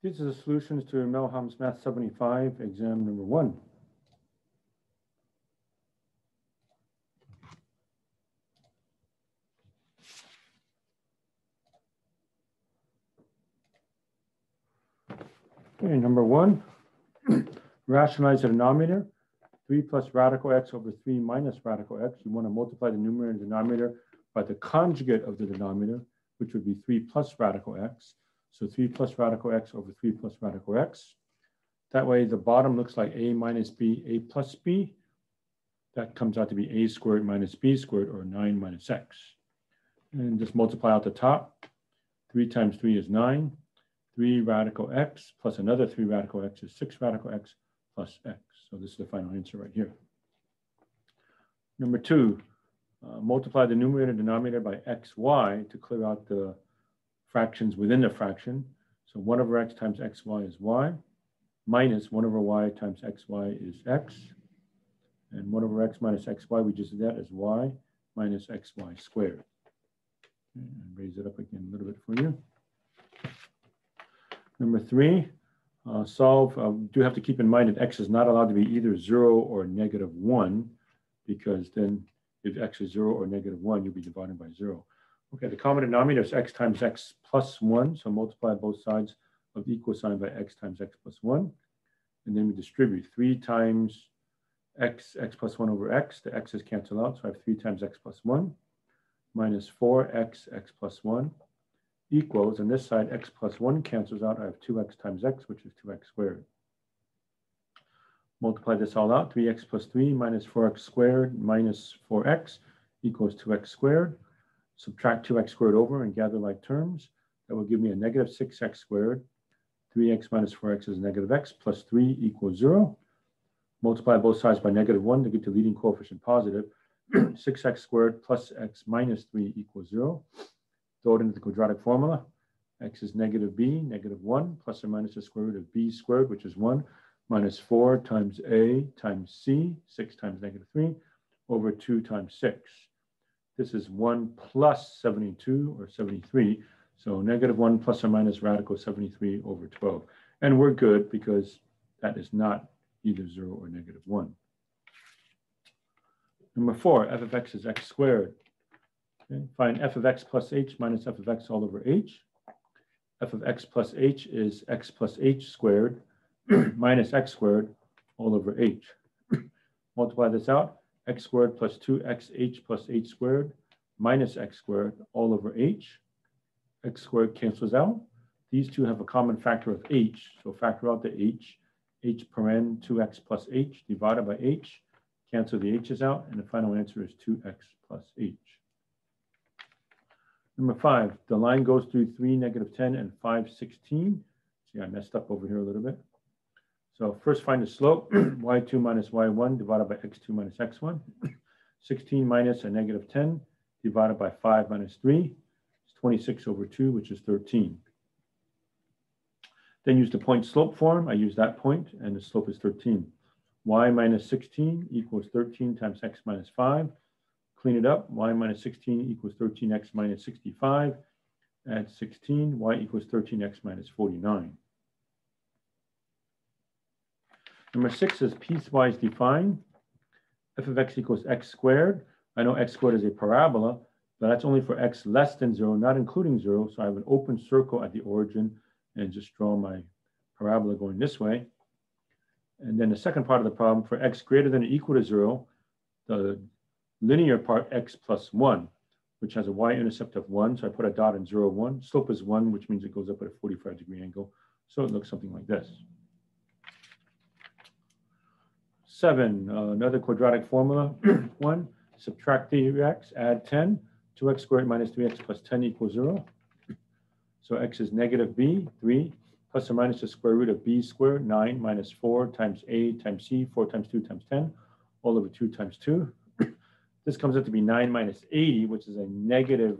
These are the solutions to Melham's Math 75, exam number 1. Okay, number 1, rationalize the denominator. 3 plus radical x over 3 minus radical x. You want to multiply the numerator and denominator by the conjugate of the denominator, which would be 3 plus radical x. So 3 plus radical x over 3 plus radical x. That way the bottom looks like a minus b, a plus b. That comes out to be a squared minus b squared, or 9 minus x. And just multiply out the top. 3 times 3 is 9. 3 radical x plus another 3 radical x is 6 radical x plus x. So this is the final answer right here. Number 2, multiply the numerator and denominator by xy to clear out the fractions within the fraction. So 1 over x times xy is y, minus 1 over y times xy is x. And 1 over x minus xy, we just did that, is y minus xy squared. And raise it up again a little bit for you. Number 3, solve. Do have to keep in mind that x is not allowed to be either 0 or negative 1, because then if x is 0 or negative 1, you'll be dividing by 0. Okay, the common denominator is x times x plus 1, so multiply both sides of the equal sign by x times x plus 1. And then we distribute 3 times x plus 1 over x. The x's cancel out, so I have 3 times x plus 1 minus 4x plus 1 equals, on this side, x plus 1 cancels out. I have 2x times x, which is 2x squared. Multiply this all out. 3x plus 3 minus 4x squared minus 4x equals 2x squared. Subtract 2x squared over and gather like terms. That will give me a negative 6x squared. 3x minus 4x is negative x plus 3 equals 0. Multiply both sides by negative 1 to get the leading coefficient positive. 6x squared plus x minus 3 equals 0. Throw it into the quadratic formula. X is negative b, negative 1, plus or minus the square root of b squared, which is 1, minus 4 times a times c, 6 times negative 3, over 2 times 6. This is 1 plus 72, or 73. So negative 1 plus or minus radical 73 over 12. And we're good because that is not either 0 or negative 1. Number 4, f of x is x squared. Okay. Find f of x plus h minus f of x all over h. F of x plus h is x plus h squared minus x squared all over h. Multiply this out. X squared plus 2xh plus h squared minus x squared all over h. X squared cancels out. These two have a common factor of h. So factor out the h. H paren 2x plus h divided by h. Cancel the h's out. And the final answer is 2x plus h. Number 5, the line goes through 3, negative 10, and 5, 16. See, I messed up over here a little bit. So first find the slope, y2 minus y1 divided by x2 minus x1. 16 minus a negative 10 divided by 5 minus 3. It's 26 over 2, which is 13. Then use the point slope form. I use that point, and the slope is 13. Y minus 16 equals 13 times x minus 5. Clean it up. Y minus 16 equals 13x minus 65. Add 16. Y equals 13x minus 49. Number 6 is piecewise define. F of x equals x squared. I know x squared is a parabola, but that's only for x less than 0, not including 0. So I have an open circle at the origin and just draw my parabola going this way. And then the second part of the problem, for x greater than or equal to 0, the linear part x plus 1, which has a y-intercept of 1. So I put a dot in 0, 1. Slope is 1, which means it goes up at a 45-degree angle. So it looks something like this. 7, another quadratic formula. 1, subtract 3x, add 10. 2x squared minus 3x plus 10 equals 0. So x is negative b, 3, plus or minus the square root of b squared, 9 minus 4 times a times c, 4 times 2 times 10, all over 2 times 2. This comes out to be 9 minus 80, which is a negative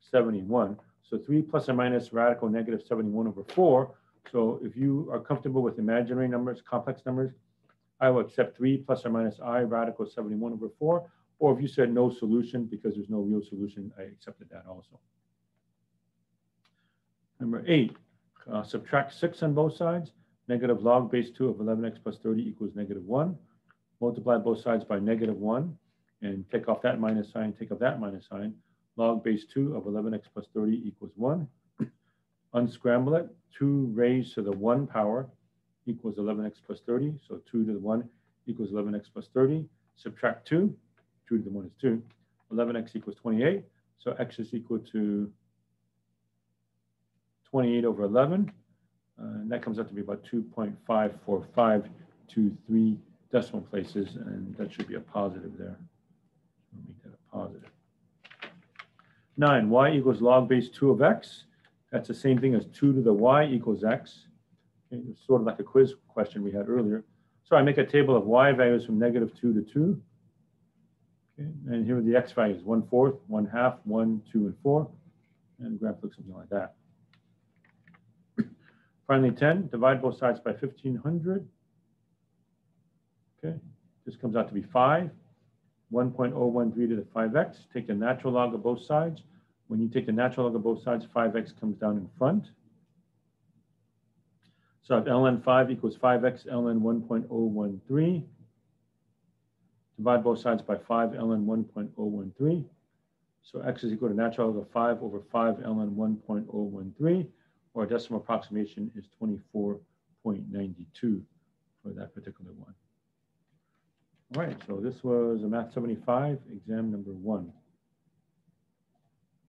71. So 3 plus or minus radical negative 71 over 4. So if you are comfortable with imaginary numbers, complex numbers, I will accept 3 plus or minus I radical 71 over 4. Or if you said no solution because there's no real solution, I accepted that also. Number 8, Subtract 6 on both sides. Negative log base 2 of 11x plus 30 equals negative 1. Multiply both sides by negative 1 and take off that minus sign, take off that minus sign. Log base 2 of 11x plus 30 equals 1. Unscramble it. 2 raised to the 1 power equals 11x plus 30. So 2 to the 1 equals 11x plus 30. Subtract 2. 2 to the 1 is 2. 11x equals 28. So x is equal to 28 over 11. And that comes out to be about 2.54523 decimal places. And that should be a positive there. We'll make that a positive. 9, y equals log base 2 of x. That's the same thing as 2 to the y equals x. Okay, it's sort of like a quiz question we had earlier. So I make a table of y values from negative 2 to 2. Okay, and here are the x values, 1/4, 1/2, 1, 2, and 4. And the graph looks something like that. Finally, 10, divide both sides by 1,500. Okay, this comes out to be 5. 1.013 to the 5x. Take the natural log of both sides. When you take the natural log of both sides, 5x comes down in front. So if ln 5 equals 5x ln 1.013, divide both sides by 5 ln 1.013. So x is equal to natural log of 5 over 5 ln 1.013, or a decimal approximation is 24.92 for that particular one. All right, so this was a Math 75, exam number 1.